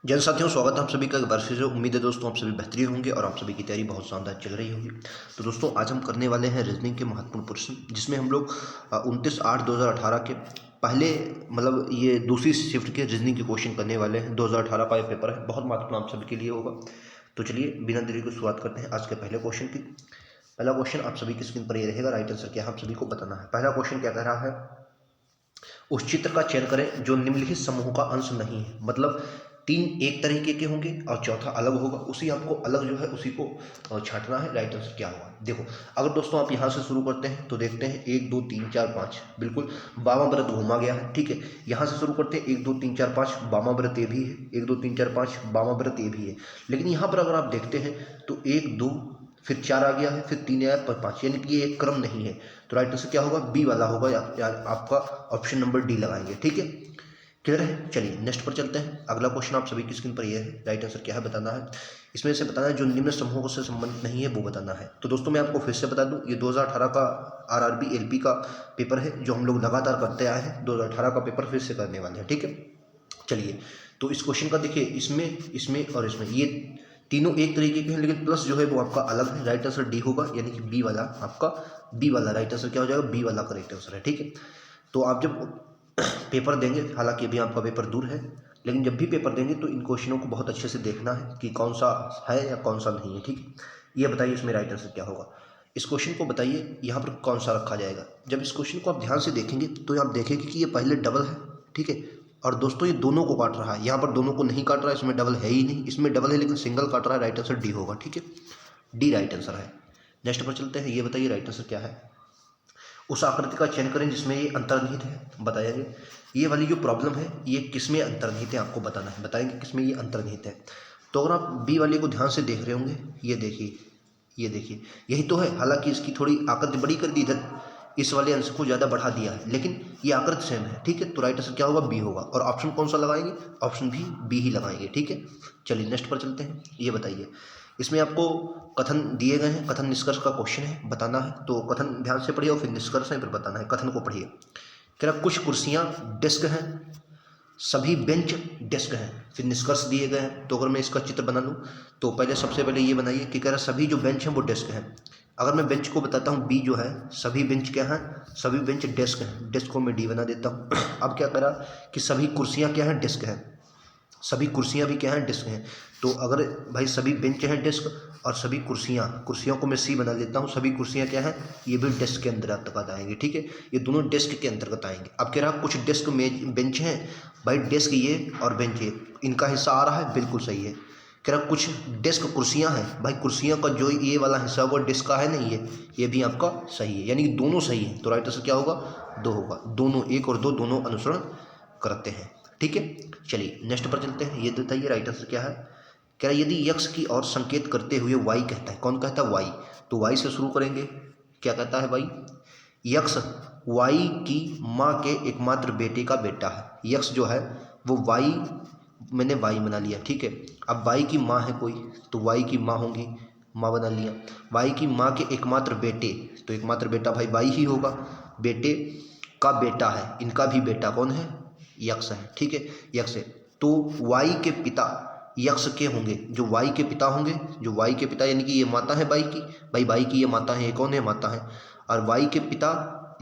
जन साथियों, स्वागत है आप सभी का एक बार फिर से। उम्मीद है दोस्तों आप सभी बेहतरीन होंगे और आप सभी की तैयारी बहुत शानदार चल रही होगी। तो दोस्तों आज हम करने वाले हैं रीजनिंग के महत्वपूर्ण प्रश्न, जिसमें हम लोग 29/8/2018 के पहले मतलब ये दूसरी शिफ्ट के रीजनिंग के क्वेश्चन करने वाले हैं। 2018 का ये पेपर है, बहुत महत्वपूर्ण आप सभी के लिए होगा। तो चलिए बिना देरी को शुरुआत करते हैं आज के पहले क्वेश्चन की। पहला क्वेश्चन आप सभी की स्क्रीन पर ये रहेगा, राइट आंसर क्या है आप सभी को बताना है। पहला क्वेश्चन क्या कह रहा है, उस चित्र का चयन करें जो निम्नलिखित समूह का अंश नहीं है। मतलब तीन एक तरीके के होंगे और चौथा अलग होगा, उसी आपको अलग जो है उसी को छांटना है। राइट आंसर क्या होगा, देखो अगर दोस्तों आप यहाँ से शुरू करते हैं तो देखते हैं 1 2 3 4 5 बिल्कुल बामा व्रत घूमा गया है। ठीक है, यहाँ से शुरू करते हैं 1 2 3 4 5 बामा व्रत ये भी है, 1 2 3 4 5 बामा व्रत ये भी है। लेकिन यहाँ पर अगर आप देखते हैं तो 1 2 फिर 4 आ गया है, फिर 3 आया, फिर 5, यानी कि ये एक क्रम नहीं है। तो राइट आंसर क्या होगा, बी वाला होगा, या आपका ऑप्शन नंबर डी लगाएंगे। ठीक है, क्लियर है। चलिए नेक्स्ट पर चलते हैं। अगला क्वेश्चन आप सभी की स्क्रीन पर ये है, राइट आंसर क्या है बताना है। इसमें से बताना है जो निम्न समूहों से संबंधित नहीं है वो बताना है। तो दोस्तों मैं आपको फिर से बता दूं, ये 2018 का आरआरबी एलपी का पेपर है जो हम लोग लगातार करते आए हैं। 2018 का पेपर फिर से करने वाले हैं। ठीक है, चलिए तो इस क्वेश्चन का देखिए, इसमें और इसमें ये तीनों एक तरीके के हैं, लेकिन प्लस जो है वो आपका अलग है। राइट आंसर डी होगा, यानी कि बी वाला आपका, बी वाला राइट आंसर क्या हो जाएगा, बी वाला करेक्ट आंसर है। ठीक है, तो आप जब पेपर देंगे, हालांकि अभी आपका पेपर दूर है, लेकिन जब भी पेपर देंगे तो इन क्वेश्चनों को बहुत अच्छे से देखना है कि कौन सा है या कौन सा नहीं है। ठीक है, ये बताइए इसमें राइट आंसर क्या होगा। इस क्वेश्चन को बताइए यहाँ पर कौन सा रखा जाएगा। जब इस क्वेश्चन को आप ध्यान से देखेंगे तो आप देखेंगे कि ये पहले डबल है। ठीक है, और दोस्तों ये दोनों को काट रहा है, यहाँ पर दोनों को नहीं काट रहा है, इसमें डबल है ही नहीं, इसमें डबल है लेकिन सिंगल काट रहा है। राइट आंसर डी होगा। ठीक है, डी राइट आंसर है। नेक्स्ट पर चलते हैं, ये बताइए राइट आंसर क्या है। उस आकृति का चयन करें जिसमें ये अंतर्निहित है, बताइए ये वाली जो प्रॉब्लम है ये किसमें अंतर्निहित है आपको बताना है, बताएंगे किसमें ये अंतर्निहित है। तो अगर आप बी वाले को ध्यान से देख रहे होंगे, ये देखिए, ये देखिए यही तो है। हालांकि इसकी थोड़ी आकृति बड़ी कर दी, इधर इस वाले अंश को ज़्यादा बढ़ा दिया है, लेकिन ये आकृति सेम है। ठीक है, तो राइट आंसर क्या होगा, बी होगा। और ऑप्शन कौन सा लगाएंगे, ऑप्शन भी बी ही लगाएंगे। ठीक है, चलिए नेक्स्ट पर चलते हैं। ये बताइए, इसमें आपको कथन दिए गए हैं, कथन निष्कर्ष का क्वेश्चन है, बताना है। तो कथन ध्यान से पढ़िए और फिर निष्कर्ष है, फिर बताना है। कथन को पढ़िए, कह रहा कुछ कुर्सियाँ डेस्क हैं, सभी बेंच डेस्क हैं। फिर निष्कर्ष दिए गए हैं। तो अगर मैं इसका चित्र बना लूँ तो पहले सबसे पहले ये बनाइए कि कह रहा सभी जो बेंच हैं वो डेस्क हैं। अगर मैं बेंच को बताता हूँ, बी जो है, सभी बेंच क्या हैं, सभी बेंच डेस्क हैं। डेस्क को मैं डी बना देता हूँ। अब क्या कह रहा कि सभी कुर्सियाँ क्या हैं, डेस्क हैं। सभी कुर्सियाँ भी क्या हैं, डेस्क हैं। तो अगर भाई सभी बेंच हैं डेस्क, और सभी कुर्सियों को मैं सी बना देता हूँ। सभी कुर्सियाँ क्या हैं, ये भी डेस्क के अंतर्गत आएंगे। ठीक है, ये दोनों डेस्क के अंतर्गत आएंगे। अब कह रहा कुछ डेस्क में बेंच हैं, भाई डेस्क ये और बेंच ये, इनका हिस्सा आ रहा है, बिल्कुल सही है। कह रहा कुछ डेस्क कुर्सियाँ हैं, भाई कुर्सियों का जो ये वाला हिस्सा होगा डेस्क का है नहीं, ये भी आपका सही है, यानी कि दोनों सही है। तो राइट आंसर क्या होगा, 2 होगा। दोनों 1 और 2 दोनों अनुसरण करते हैं। ठीक है, चलिए नेक्स्ट पर चलते हैं। ये बताइए राइट आंसर क्या है। कह रहा यदि यक्ष की ओर संकेत करते हुए वाई कहता है, कौन कहता है, वाई। तो वाई से शुरू करेंगे, क्या कहता है भाई, यक्ष वाई की माँ के एकमात्र बेटे का बेटा है। यक्ष जो है वो वाई, मैंने वाई बना लिया। ठीक है, अब वाई की माँ है कोई, तो वाई की माँ होंगी, माँ बना लिया। वाई की माँ के एकमात्र बेटे, तो एकमात्र बेटा भाई वाई ही होगा। बेटे का बेटा है, इनका भी बेटा कौन है, यक्ष है। ठीक है, यक्ष है। तो वाई के पिता यक्ष के होंगे, जो वाई के पिता होंगे, जो वाई के पिता यानी कि ये माता है वाई की, भाई वाई की ये माता है, ये कौन है, माता है। और वाई के पिता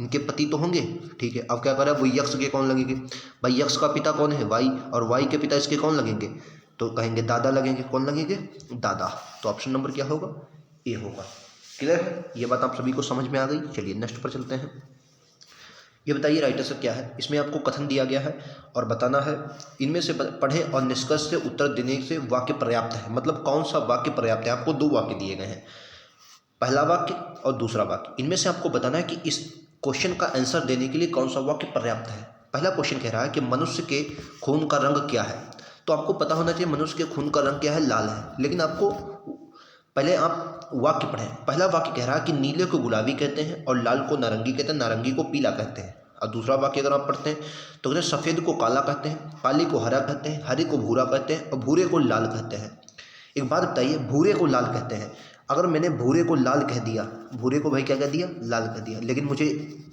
इनके पति तो होंगे। ठीक है, अब क्या करें, वो यक्ष के कौन लगेंगे, भाई यक्ष का पिता कौन है, वाई, और वाई के पिता इसके कौन लगेंगे, तो कहेंगे दादा लगेंगे। कौन लगेंगे, दादा। तो ऑप्शन नंबर क्या होगा, ए होगा। क्लियर है, ये बात आप सभी को समझ में आ गई। चलिए नेक्स्ट पर चलते हैं। ये बताइए राइट आंसर क्या है। इसमें आपको कथन दिया गया है और बताना है, इनमें से पढ़ें और निष्कर्ष से उत्तर देने से वाक्य पर्याप्त है। मतलब कौन सा वाक्य पर्याप्त है, आपको 2 वाक्य दिए गए हैं, पहला वाक्य और दूसरा वाक्य। इनमें से आपको बताना है कि इस क्वेश्चन का आंसर देने के लिए कौन सा वाक्य पर्याप्त है। पहला क्वेश्चन कह रहा है कि मनुष्य के खून का रंग क्या है। तो आपको पता होना चाहिए मनुष्य के खून का रंग क्या है, लाल है। लेकिन आपको पहले आप वाक्य पढ़ें। पहला वाक्य कह रहा है कि नीले को गुलाबी कहते हैं और लाल को नारंगी कहते हैं, नारंगी को पीला कहते हैं। और दूसरा वाक्य अगर आप पढ़ते हैं तो कहते हैं सफ़ेद को काला कहते हैं, काले को हरा कहते हैं, हरे को भूरा कहते हैं और भूरे को लाल कहते हैं। एक बात बताइए, भूरे को लाल कहते हैं, अगर मैंने भूरे को लाल कह दिया, भूरे को भाई क्या कह दिया, लाल कह दिया, लेकिन मुझे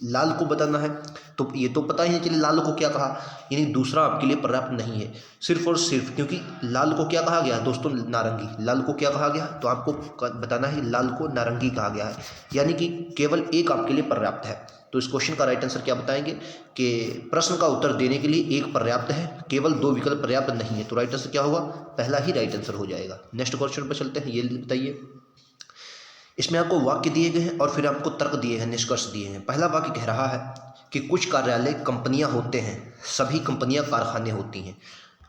लाल को बताना है तो ये तो पता ही नहीं चले लाल को क्या कहा, यानी दूसरा आपके लिए पर्याप्त नहीं है। सिर्फ और सिर्फ क्योंकि लाल को क्या कहा गया दोस्तों, नारंगी, लाल को क्या कहा गया, तो आपको बताना है लाल को नारंगी कहा गया है, यानी कि केवल एक आपके लिए पर्याप्त है। तो इस क्वेश्चन का राइट आंसर क्या बताएंगे कि प्रश्न का उत्तर देने के लिए एक पर्याप्त है, केवल दो विकल्प पर्याप्त नहीं है। तो राइट आंसर क्या होगा, पहला ही राइट आंसर हो जाएगा। नेक्स्ट क्वेश्चन पर चलते हैं, ये बताइए। इसमें आपको वाक्य दिए गए हैं और फिर आपको तर्क दिए हैं, निष्कर्ष दिए हैं। पहला वाक्य कह रहा है कि कुछ कार्यालय कंपनियां होते हैं, सभी कंपनियां कारखाने होती हैं,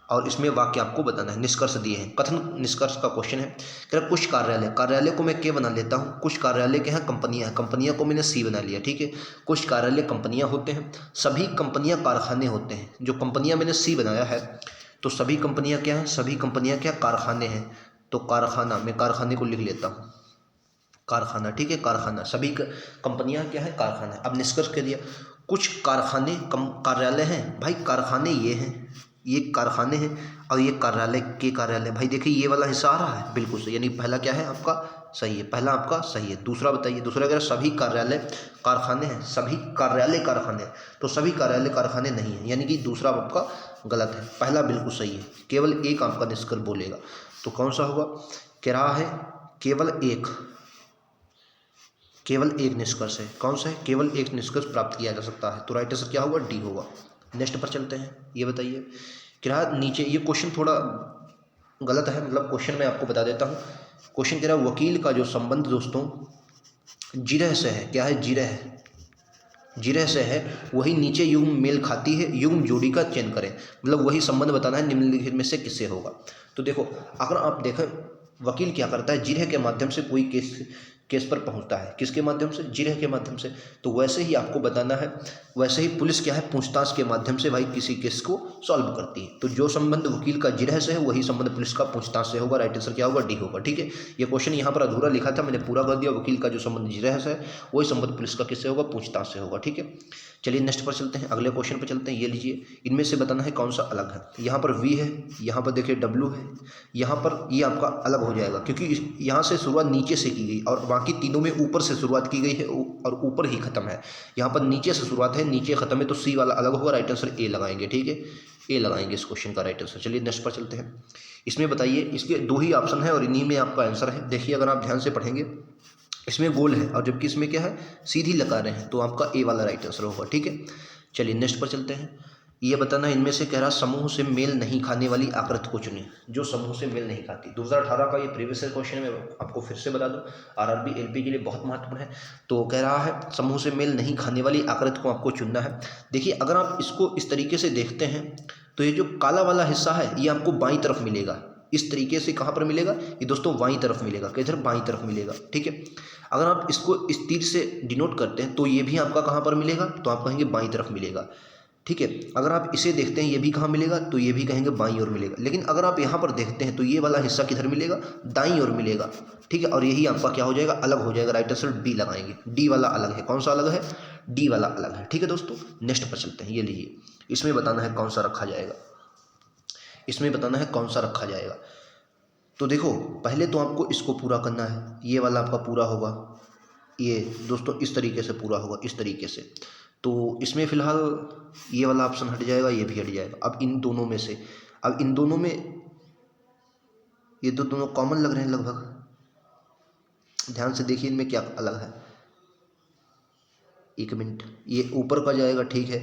और इसमें वाक्य आपको बताना है। निष्कर्ष दिए हैं, कथन निष्कर्ष का क्वेश्चन है। कह रहा कुछ कार्यालय, कार्यालय को मैं के बना लेता हूँ, कुछ कार्यालय के हैं कंपनियां हैं, कंपनियां को मैंने सी बना लिया, ठीक है। कुछ कार्यालय कंपनियां होते हैं, सभी कंपनियां कारखाने होते हैं। जो कंपनियां मैंने सी बनाया है, तो सभी कंपनियां क्या हैं, सभी कंपनियां क्या, कारखाने हैं। तो कारखाना, मैं कारखाने को लिख लेता हूँ, कारखाना, ठीक है, कारखाना, सभी कंपनियां क्या है, कारखाना। अब निष्कर्ष कर दिया, कुछ कारखाने कार्यालय हैं, भाई कारखाने ये हैं, ये कारखाने हैं, और ये कार्यालय के कार्यालय, भाई देखिए ये वाला हिस्सा आ रहा है, बिल्कुल सही, यानी पहला क्या है आपका सही है, पहला आपका सही है। दूसरा बताइए, दूसरा अगर सभी कार्यालय कारखाने हैं, सभी कार्यालय कारखाने हैं, तो सभी कार्यालय कारखाने नहीं है, यानी कि दूसरा आपका गलत है, पहला बिल्कुल सही है। केवल एक आपका निष्कर्ष बोलेगा, तो कौन सा होगा, कह रहा है केवल एक, केवल एक निष्कर्ष है, कौन सा है, केवल एक निष्कर्ष प्राप्त किया जा सकता है। तो राइट आंसर क्या होगा, डी होगा। नेक्स्ट पर चलते हैं, ये बताइए। क्या नीचे ये क्वेश्चन थोड़ा गलत है, मतलब क्वेश्चन मैं आपको बता देता हूँ। क्वेश्चन कह रहा है वकील का जो संबंध दोस्तों जिरह से है, क्या है, जिरह, जिरह से है, वही नीचे युग्म मेल खाती है, युग्म जोड़ी का चयन करें, मतलब वही संबंध बताना है, निम्नलिखित में से किससे होगा। तो देखो, अगर आप देखें वकील क्या करता है, जिरह के माध्यम से कोई केस पर पहुंचता है, किसके माध्यम से, जिरह के माध्यम से। तो वैसे ही आपको बताना है, वैसे ही पुलिस क्या है, पूछताछ के माध्यम से भाई किसी केस को सॉल्व करती है। तो जो संबंध वकील का जिरह से है, वही संबंध पुलिस का पूछताछ से होगा। राइट आंसर क्या होगा, डी होगा, ठीक है। ये क्वेश्चन यहाँ पर अधूरा लिखा था, मैंने पूरा कर दिया। वकील का जो संबंध जिरह से है, वही संबंध पुलिस का किससे होगा, पूछताछ से होगा, ठीक है। चलिए नेक्स्ट पर चलते हैं, अगले क्वेश्चन पर चलते हैं। ये लीजिए, इनमें से बताना है कौन सा अलग है। यहाँ पर वी है, यहाँ पर देखिए डब्ल्यू है, यहाँ पर ये आपका अलग हो जाएगा, क्योंकि यहाँ से शुरुआत नीचे से की गई और बाकी तीनों में ऊपर से शुरुआत की गई है और ऊपर ही खत्म है। यहाँ पर नीचे से शुरुआत है, नीचे खत्म है, तो सी वाला अलग होगा। राइट आंसर ए लगाएंगे, ठीक है, ए लगाएंगे इस क्वेश्चन का राइट आंसर। चलिए नेक्स्ट पर चलते हैं। इसमें बताइए, इसके दो ही ऑप्शन है और इन्हीं में आपका आंसर है। देखिए अगर आप ध्यान से पढ़ेंगे, इसमें गोल है और जबकि इसमें क्या है, सीधी लकारें हैं, तो आपका ए वाला राइट आंसर होगा, ठीक है। चलिए नेक्स्ट पर चलते हैं। ये बताना इनमें से कह रहा समूह से मेल नहीं खाने वाली आकृति को चुनें, जो समूह से मेल नहीं खाती। 2018 का ये प्रीवियस क्वेश्चन है, मैं आपको फिर से बता दूं, आरआरबी एलपी के लिए बहुत महत्वपूर्ण है। तो कह रहा है समूह से मेल नहीं खाने वाली आकृति को आपको चुनना है। देखिए अगर आप इसको इस तरीके से देखते हैं, तो ये जो काला वाला हिस्सा है, ये आपको बाईं तरफ मिलेगा। इस तरीके से कहाँ पर मिलेगा, ये दोस्तों बाईं तरफ मिलेगा, किधर, बाईं तरफ मिलेगा, ठीक है। अगर आप इसको इस तीर से डिनोट करते हैं, तो ये भी आपका कहाँ पर मिलेगा, तो आप कहेंगे बाईं तरफ मिलेगा, ठीक है। अगर आप इसे देखते हैं, ये भी कहाँ मिलेगा, तो ये भी कहेंगे बाईं ओर मिलेगा। लेकिन अगर आप यहाँ पर देखते हैं, तो ये वाला हिस्सा किधर मिलेगा, दाईं ओर मिलेगा, ठीक है। और यही आपका क्या हो जाएगा, अलग हो जाएगा। राइट आंसर डी लगाएंगे, डी वाला अलग है। कौन सा अलग है, डी वाला अलग है, ठीक है दोस्तों। नेक्स्ट पर चलते हैं, ये लीजिए, इसमें बताना है कौन सा रखा जाएगा, इसमें बताना है कौन सा रखा जाएगा। तो देखो पहले तो आपको इसको पूरा करना है, ये वाला आपका पूरा होगा, ये दोस्तों इस तरीके से पूरा होगा, इस तरीके से। तो इसमें फ़िलहाल ये वाला ऑप्शन हट जाएगा, ये भी हट जाएगा। अब इन दोनों में से, अब इन दोनों में ये तो दोनों कॉमन लग रहे हैं लगभग, ध्यान से देखिए इनमें क्या अलग है। एक मिनट, ये ऊपर का जाएगा, ठीक है,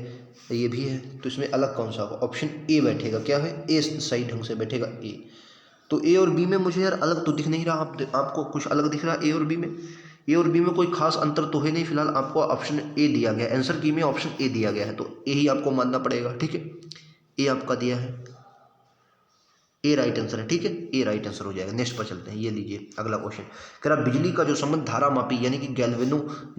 ये भी है, तो इसमें अलग कौन सा होगा, ऑप्शन ए बैठेगा, क्या है, ए सही ढंग से बैठेगा, ए। तो ए और बी में मुझे यार अलग तो दिख नहीं रहा, आपको कुछ अलग दिख रहा है ए और बी में? ए और बी में कोई खास अंतर तो है नहीं। फिलहाल आपको ऑप्शन ए दिया गया, आंसर की में ऑप्शन ए दिया गया है, तो ए ही आपको मानना पड़ेगा, ठीक है। ए आपका दिया है, ए राइट आंसर है, ठीक है, ए राइट आंसर हो जाएगा। नेक्स्ट पर चलते हैं, ये लीजिए अगला क्वेश्चन। कह रहा बिजली का जो संबंध धारा मापी यानी कि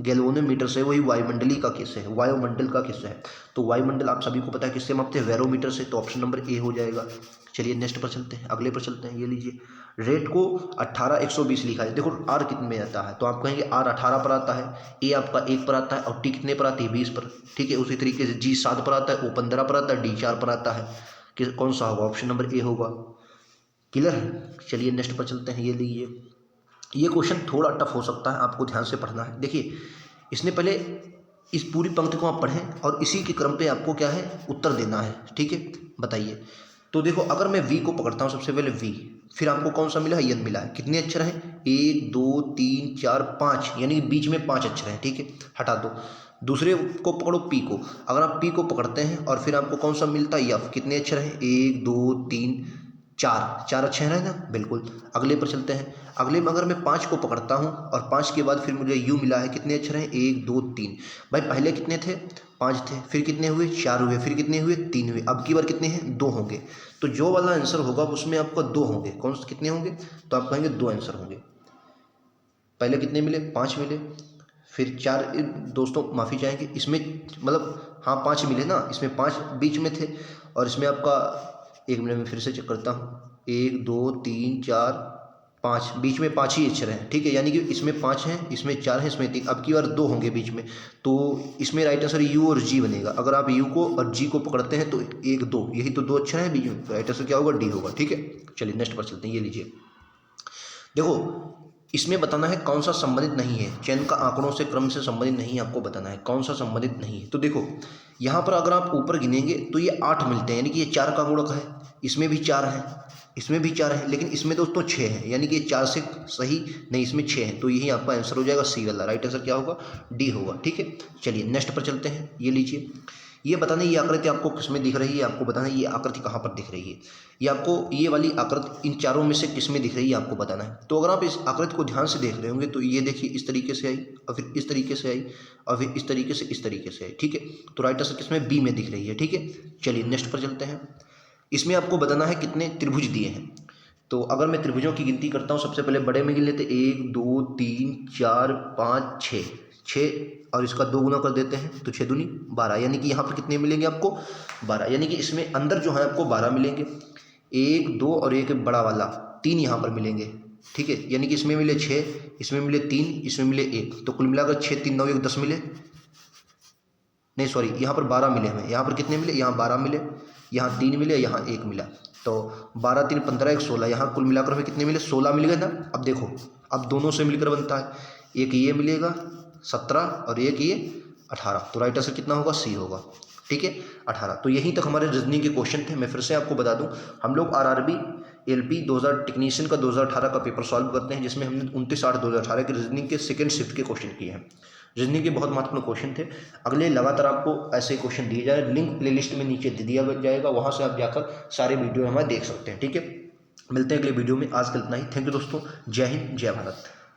गैल्वेनोमीटर से, वही वायुमंडली का किससे है, वायुमंडल का किससे है। तो वायुमंडल आप सभी को पता है किससे मापते हैं, बैरोमीटर से, तो ऑप्शन नंबर ए हो जाएगा। चलिए नेक्स्ट पर चलते हैं, अगले पर चलते हैं, ये लीजिए। रेट को 18/120 लिखा है। देखो आर कितने में आता है, तो आप कहेंगे आर 18 पर आता है, ए आपका 1 पर आता है, और टी कितने पर आती है, 20 पर, ठीक है। उसी तरीके से जी 7 पर आता है, ओ 15 पर आता है, डी 4 पर आता है। कि कौन सा होगा, ऑप्शन नंबर ए होगा। क्लियर है। चलिए नेक्स्ट पर चलते हैं, ये लीजिए, ये क्वेश्चन थोड़ा टफ हो सकता है, आपको ध्यान से पढ़ना है। देखिए, इसने पहले इस पूरी पंक्ति को आप पढ़ें और इसी के क्रम पे आपको क्या है, उत्तर देना है। ठीक है, बताइए। तो देखो, अगर मैं वी को पकड़ता हूँ, सबसे पहले वी, फिर आपको कौन सा मिला है, यन मिला है। कितने अक्षर हैं, 1 2 3 4 5, यानी कि बीच में 5 अक्षर हैं। ठीक है, हटा दो। दूसरे को पकड़ो, पी को। अगर आप पी को पकड़ते हैं और फिर आपको कौन सा मिलता है, यफ। कितने अक्षर हैं, 1 2 3 4 अक्षर है ना, बिल्कुल। अगले पर चलते हैं। अगले में अगर मैं 5 को पकड़ता हूँ और 5 के बाद फिर मुझे यू मिला है। कितने अक्षर हैं, 1 2 3। भाई पहले कितने थे, 5 थे, फिर कितने हुए, 4 हुए, फिर कितने हुए, 3 हुए। अब की बार कितने हैं, 2 होंगे। तो जो वाला आंसर होगा उसमें आपका 2 होंगे। कौन से कितने होंगे, तो आप कहेंगे 2 आंसर होंगे। पहले कितने मिले, 5 मिले, फिर 4। दोस्तों माफ़ी चाहेंगे, इसमें मतलब हाँ 5 मिले ना, इसमें 5 बीच में थे और इसमें आपका, 1 मिनट में फिर से चेक करता हूँ, 1 2 3 4 5, बीच में 5 ही अक्षर हैं। ठीक है, यानी कि इसमें 5 हैं, इसमें 4 हैं, इसमें 3। अब की बार 2 होंगे बीच में, तो इसमें राइट आंसर यू और जी बनेगा। अगर आप यू को और जी को पकड़ते हैं तो 1 2, यही तो 2 अक्षर हैं बीच में, तो राइट आंसर क्या होगा, डी होगा। ठीक है, चलिए नेक्स्ट पर चलते हैं। ये लीजिए, देखो इसमें बताना है कौन सा संबंधित नहीं है, चयन का आंकड़ों से क्रम से संबंधित नहीं है, आपको बताना है कौन सा संबंधित नहीं है। तो देखो यहाँ पर अगर आप ऊपर गिनेंगे तो ये 8 मिलते हैं, यानी कि ये 4 का गुणक है। इसमें भी 4 है, इसमें भी 4 है, लेकिन इसमें दोस्तों 6 है, यानी कि ये 4 से सही नहीं, इसमें 6 है। तो यही आपका आंसर हो जाएगा, सी वाला। राइट आंसर क्या होगा, डी होगा। ठीक है, चलिए नेक्स्ट पर चलते हैं। ये लीजिए, ये बताना ये आकृति आपको किसमें दिख रही है, आपको बताना है ये आकृति कहाँ पर दिख रही है। ये आपको ये वाली आकृति इन चारों में से किसमें दिख रही है, आपको बताना है। तो अगर आप इस आकृति को ध्यान से देख रहे होंगे तो ये देखिए इस तरीके से आई, और फिर इस तरीके से आई, और फिर इस तरीके से इस तरीके से आई। ठीक है, तो राइट आंसर किसमें, बी में दिख रही है। ठीक है, चलिए नेक्स्ट पर चलते हैं। इसमें आपको बताना है कितने त्रिभुज दिए हैं। तो अगर मैं त्रिभुजों की गिनती करता हूँ, सबसे पहले बड़े में गिन लेते, 1 2 3 4 5 6, और इसका 2 गुना कर देते हैं तो 6 दूनी 12, यानी कि यहाँ पर कितने मिलेंगे आपको, 12। यानी कि इसमें अंदर जो है आपको 12 मिलेंगे। 1 2 और एक बड़ा वाला 3 यहाँ पर मिलेंगे। ठीक है, यानी कि इसमें मिले 6, इसमें मिले 3, इसमें मिले 1, तो कुल मिलाकर 6 3 9 1 10 मिले। नहीं सॉरी, यहाँ पर 12 मिले हमें। यहाँ पर कितने मिले, यहाँ 12 मिले, यहाँ 3 मिले, यहाँ 1 मिला। तो 12 3 15 1 16, यहाँ कुल मिलाकर हमें कितने मिले, 16 मिल गए ना। अब देखो, अब दोनों से मिलकर बनता है, एक ये मिलेगा 17 और एक ये 18, तो राइट आंसर कितना होगा, सी होगा। ठीक है, 18। तो यहीं तक हमारे रीजनिंग के क्वेश्चन थे। मैं फिर से आपको बता दूं, हम लोग आरआरबी एलपी 2000 टेक्नीशियन का 2018 का पेपर सॉल्व करते हैं, जिसमें हमने 29/8/2018 के रीजनिंग के सेकंड शिफ्ट के क्वेश्चन किए हैं। रीजनिंग के बहुत महत्वपूर्ण क्वेश्चन थे। अगले लगातार आपको ऐसे क्वेश्चन दिए जाए, लिंक प्लेलिस्ट में नीचे दे दिया जाएगा, वहाँ से आप जाकर सारे वीडियो हमारे देख सकते हैं। ठीक है, मिलते हैं अगले वीडियो में। आज कल इतना ही। थैंक यू दोस्तों, जय हिंद, जय भारत।